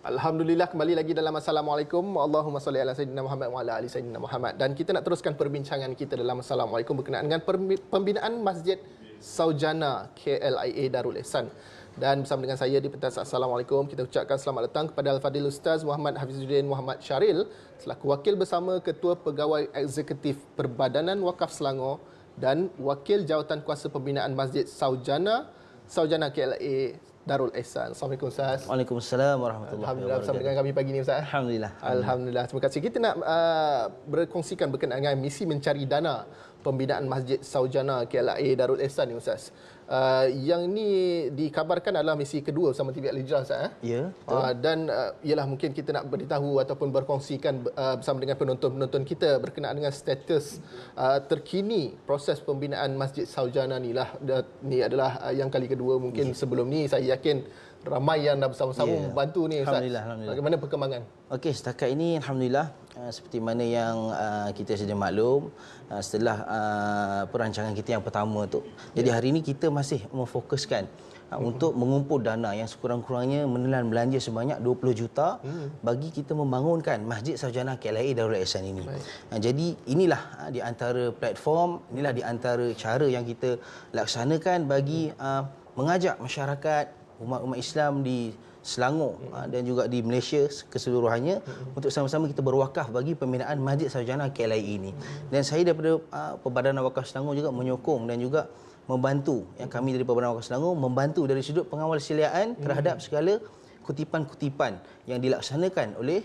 Alhamdulillah, kembali lagi dalam Assalamualaikum. Allahumma salli ala Sayyidina Muhammad wa ala ali Sayyidina Muhammad. Dan kita nak teruskan perbincangan kita dalam Assalamualaikum berkenaan dengan pembinaan Masjid Saujana KLIA Darul Ihsan. Dan bersama dengan saya di pentas Assalamualaikum, kita ucapkan selamat datang kepada Al-Fadhil Ustaz Muhammad Hafizuddin Muhammad Syaril selaku Wakil Bersama Ketua Pegawai Eksekutif Perbadanan Wakaf Selangor dan Wakil Jawatan Kuasa Pembinaan Masjid Saujana KLIA Darul Ihsan. Assalamualaikum Ustaz. Waalaikumsalam warahmatullahi wabarakatuh. Alhamdulillah bersama dengan kami pagi ini Ustaz. Alhamdulillah. Alhamdulillah. Terima kasih. Kita nak berkongsikan berkenaan dengan misi mencari dana pembinaan Masjid Saujana KLIA Darul Ihsan ni Ustaz. Yang ni dikabarkan adalah misi kedua bersama TV Al-Hijrah Ustaz. Ya. Dan ialah mungkin kita nak beritahu ataupun berkongsikan bersama dengan penonton-penonton kita berkenaan dengan status terkini proses pembinaan Masjid Saujana ni lah. Ni adalah yang kali kedua. Mungkin sebelum ni saya yakin ramai yang dah bersama-sama membantu ni Ustaz. Alhamdulillah. Bagaimana perkembangan? Okey, setakat ini alhamdulillah seperti mana yang kita sedia maklum setelah perancangan kita yang pertama tu. Jadi hari ini kita masih memfokuskan untuk mengumpul dana yang sekurang-kurangnya menelan belanja sebanyak 20 juta bagi kita membangunkan Masjid Saujana KLIA Darul Ihsan ini. Jadi inilah di antara platform, inilah di antara cara yang kita laksanakan bagi mengajak masyarakat umat-umat Islam di Selangor dan juga di Malaysia keseluruhannya untuk sama-sama kita berwakaf bagi pembinaan Masjid Saujana KLIA ini. Dan saya daripada Perbadanan Wakaf Selangor juga menyokong dan juga membantu, yang kami dari Perbadanan Wakaf Selangor membantu dari sudut pengawal siliaan terhadap segala kutipan-kutipan yang dilaksanakan oleh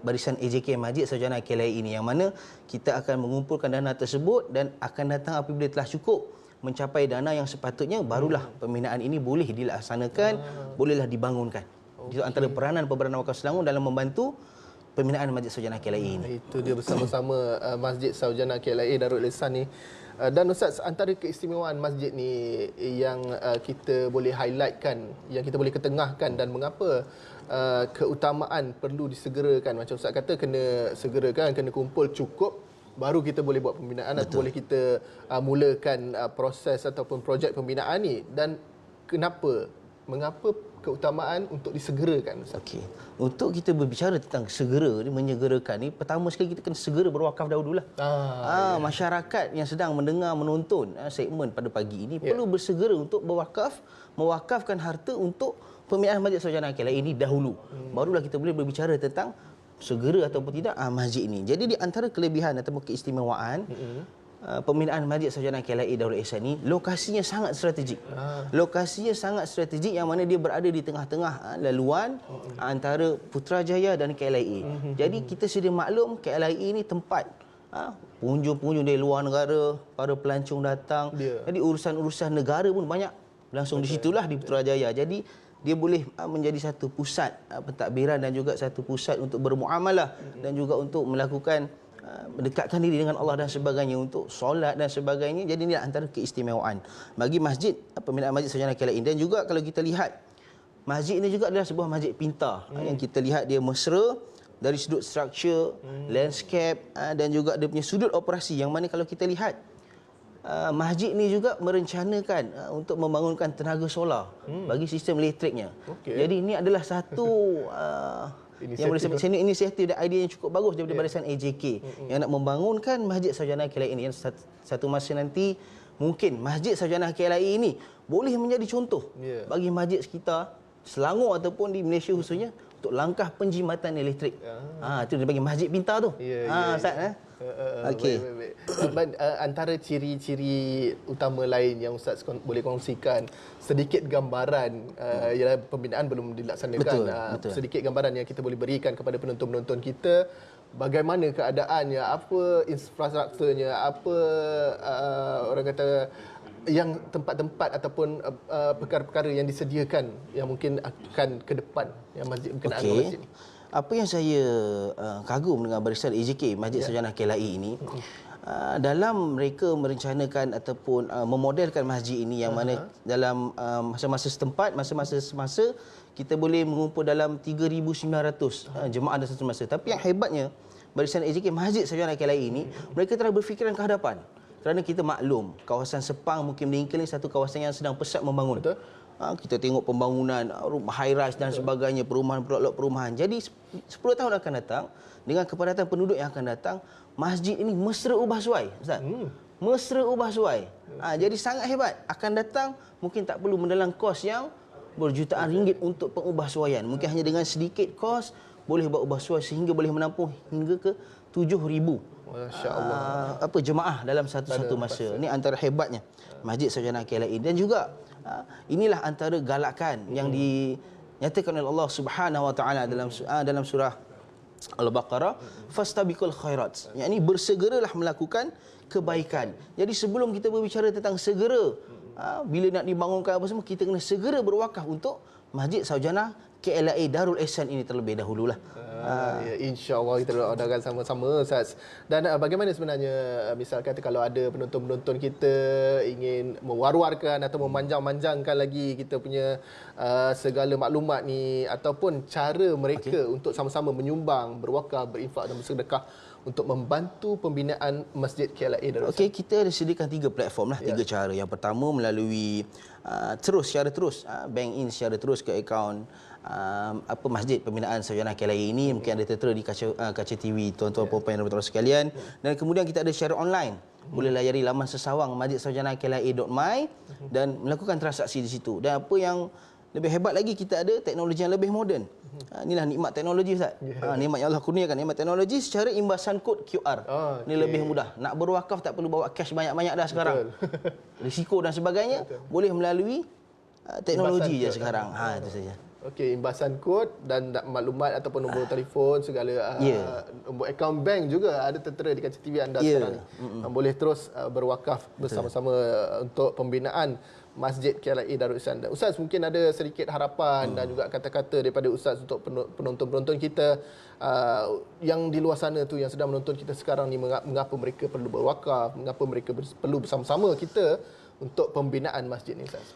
barisan AJK Masjid Saujana KLIA ini, yang mana kita akan mengumpulkan dana tersebut dan akan datang apabila telah cukup mencapai dana yang sepatutnya, barulah pembinaan ini boleh dilaksanakan, bolehlah dibangunkan. Itu antara peranan Perbadanan Wakaf Selangor dalam membantu pembinaan Masjid Saujana KLIA ini. Itu dia bersama-sama Masjid Saujana KLIA Darul Ihsan ni. Dan Ustaz, antara keistimewaan masjid ni yang kita boleh highlightkan, yang kita boleh ketengahkan, dan mengapa keutamaan perlu disegerakan, macam Ustaz kata, kena segerakan, kena kumpul cukup baru kita boleh buat pembinaan. Betul. Atau boleh kita mulakan proses ataupun projek pembinaan ni. Dan mengapa keutamaan untuk disegerakan Ustaz? Okey. Untuk kita berbicara tentang segera ni, menyegerakan ni, pertama sekali kita kena segera berwakaf dahululah. Masyarakat yang sedang mendengar menonton segmen pada pagi ini perlu bersegera untuk mewakafkan harta untuk pembinaan Masjid Saujana KLIA ini dahulu. Barulah kita boleh berbicara tentang segera ataupun tidak masjid ini. Jadi di antara kelebihan ataupun keistimewaan pembinaan Masjid Saujana KLIA Darul Ihsan ini, lokasinya sangat strategik. Lokasinya sangat strategik, yang mana dia berada di tengah-tengah laluan antara Putrajaya dan KLIA. Jadi kita sedia maklum KLIA ini tempat pengunjung-pengunjung dari luar negara, para pelancong datang. Jadi urusan-urusan negara pun banyak langsung di situlah, di Putrajaya. Jadi dia boleh menjadi satu pusat pentadbiran dan juga satu pusat untuk bermuamalah dan juga untuk melakukan mendekatkan diri dengan Allah dan sebagainya, untuk solat dan sebagainya. Jadi ini antara keistimewaan bagi masjid, pembinaan Masjid Saujana KLIA. Dan juga kalau kita lihat, masjid ini juga adalah sebuah masjid pintar yang kita lihat dia mesra dari sudut struktur, landscape dan juga dia punya sudut operasi, yang mana kalau kita lihat masjid ni juga merencanakan untuk membangunkan tenaga solar bagi sistem elektriknya. Jadi ini adalah satu yang boleh saya kata inisiatif dan idea yang cukup bagus daripada barisan AJK yang nak membangunkan Masjid Saujana KLIA ini. Yang satu masa nanti mungkin Masjid Saujana KLIA ini boleh menjadi contoh bagi masjid sekitar Selangor ataupun di Malaysia khususnya untuk langkah penjimatan elektrik. Itu dia bagi masjid pintar tu. Ustaz okey. Antara ciri-ciri utama lain yang Ustaz boleh kongsikan, sedikit gambaran, ialah pembinaan belum dilaksanakan. Betul. Sedikit gambaran yang kita boleh berikan kepada penonton-penonton kita, bagaimana keadaannya, apa infrastrukturnya, apa orang kata yang tempat-tempat ataupun perkara-perkara yang disediakan yang mungkin akan ke depan yang masjid berkenaan dengan masjid ni. Apa yang saya kagum dengan barisan AJK Masjid Saujana KLIA ini, dalam mereka merencanakan ataupun memodelkan masjid ini, yang mana dalam masa-masa setempat, masa-masa semasa kita boleh mengumpul dalam 3,900 jemaah dalam satu masa. Tapi yang hebatnya barisan AJK Masjid Saujana KLIA ini, mereka telah berfikiran ke hadapan. Kerana kita maklum, kawasan Sepang mungkin meninggal ni satu kawasan yang sedang pesat membangun. Betul. Kita tengok pembangunan rumah high rise dan sebagainya, perumahan, blok-blok perumahan. Jadi 10 tahun akan datang, dengan kepadatan penduduk yang akan datang, masjid ini mesra ubah suai, Ustaz. Mesra ubah suai. Jadi sangat hebat. Akan datang, mungkin tak perlu mendalam kos yang berjutaan ringgit untuk pengubahsuaian. Mungkin hanya dengan sedikit kos, boleh buat ubah suai sehingga boleh menampung hingga ke 7,000 Masya-Allah. jemaah dalam satu masa. Ini antara hebatnya Masjid Sarjana KLIA. Dan juga inilah antara galakan yang dinyatakan oleh Allah Subhanahu Wa Taala dalam surah Al-Baqarah, fastabiqul khairat. Yakni bersegeralah melakukan kebaikan. Jadi sebelum kita berbicara tentang segera bila nak dibangunkan apa semua, kita kena segera berwakaf untuk Masjid Sarjana KLIA Darul Ihsan ini terlebih dahululah. Ya, InsyaAllah kita doakan sama-sama, Ustaz. Dan bagaimana sebenarnya, misal kata kalau ada penonton-penonton kita ingin mewar-warkan atau memanjang-manjangkan lagi kita punya segala maklumat ni, ataupun cara mereka untuk sama-sama menyumbang, berwakaf, berinfak dan bersedekah untuk membantu pembinaan Masjid KLIA Darul Ihsan. Okey, kita ada sediakan 3 platform lah, 3 cara. Yang pertama melalui secara terus bank in secara terus ke akaun Masjid Pembinaan Sarjana KLIA ini, mungkin ada tertera di kaca TV tuan-tuan puan-puan dan puan-puan sekalian. Dan kemudian kita ada secara online. Boleh layari laman sesawang masjidsarjanaKLIA.my dan melakukan transaksi di situ. Dan apa yang lebih hebat lagi, kita ada teknologi yang lebih moden. Inilah nikmat teknologi, Ustaz. Nikmat yang Allah kurniakan, nikmat teknologi secara imbasan kod QR. Ini lebih mudah. Nak berwakaf tak perlu bawa cash banyak-banyak dah sekarang. Risiko dan sebagainya boleh melalui teknologi je sekarang. Itu saja. Okey, imbasan kod dan maklumat ataupun nombor telefon, segala nombor akaun bank juga ada tertera di kaca TV anda sekarang ni. Boleh terus berwakaf bersama-sama untuk pembinaan Masjid KLIA Darul Ihsan. Ustaz, mungkin ada sedikit harapan dan juga kata-kata daripada Ustaz untuk penonton-penonton kita yang di luar sana tu, yang sedang menonton kita sekarang ni, mengapa mereka perlu berwakaf, mengapa mereka perlu bersama-sama kita untuk pembinaan masjid ni, Ustaz?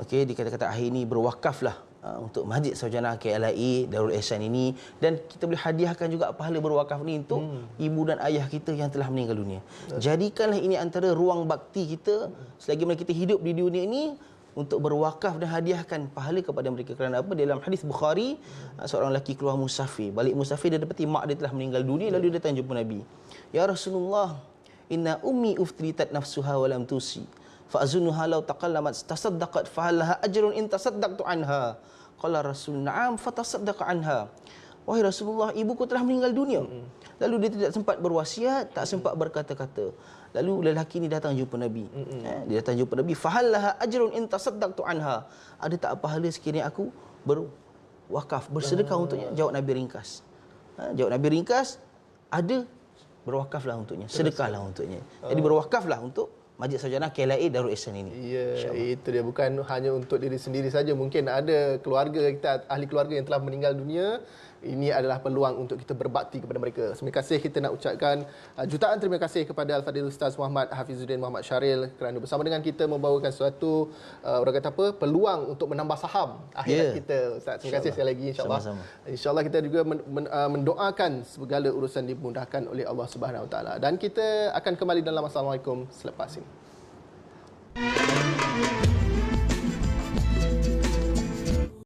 Okey, di kata-kata akhir ini, berwakaflah untuk Masjid Sarjana KLIA Darul Ihsan ini, dan kita boleh hadiahkan juga pahala berwakaf ni untuk ibu dan ayah kita yang telah meninggal dunia. Jadikanlah ini antara ruang bakti kita selagi mana kita hidup di dunia ini, untuk berwakaf dan hadiahkan pahala kepada mereka. Kerana apa? Dalam hadis Bukhari, seorang lelaki keluar musafir. Balik musafir, dia dapati mak dia telah meninggal dunia, lalu dia datang jumpa Nabi. Ya Rasulullah, inna ummi uftritat nafsuha wa lam tusi. Fa'azunuha law taqallamat tasaddaqat fahalaha ajrun in tasaddaqtu anha. Qala Rasul, na'am fatasaddaqa anha. Wahai Rasulullah, ibuku telah meninggal dunia. Lalu dia tidak sempat berwasiat, tak sempat berkata-kata. Lalu lelaki ini datang jumpa Nabi. Dia datang jumpa Nabi, fahalaha ajrun in tasaddaqtu anha. Ada tak pahala sekiranya aku berwakaf, bersedekah untuknya? Jawab Nabi ringkas. Jawab Nabi ringkas, ada, berwakaflah untuknya, sedekahlah untuknya. Jadi berwakaflah untuk Masjid Sarjana KLIA Darul Ihsan ini. Ya, itu dia, bukan hanya untuk diri sendiri saja. Mungkin ada keluarga kita, ahli keluarga yang telah meninggal dunia. Ini adalah peluang untuk kita berbakti kepada mereka. Terima kasih, kita nak ucapkan jutaan terima kasih kepada Al-Fadhil Ustaz Muhammad Hafizuddin Muhammad Syaril kerana bersama dengan kita membawakan suatu orang kata apa, peluang untuk menambah saham akhirat kita, Ustaz. Terima kasih sekali lagi, insya-Allah. Insya-Allah kita juga mendoakan segala urusan dimudahkan oleh Allah Subhanahu Wa Taala. Dan kita akan kembali dalam Assalamualaikum selepas ini.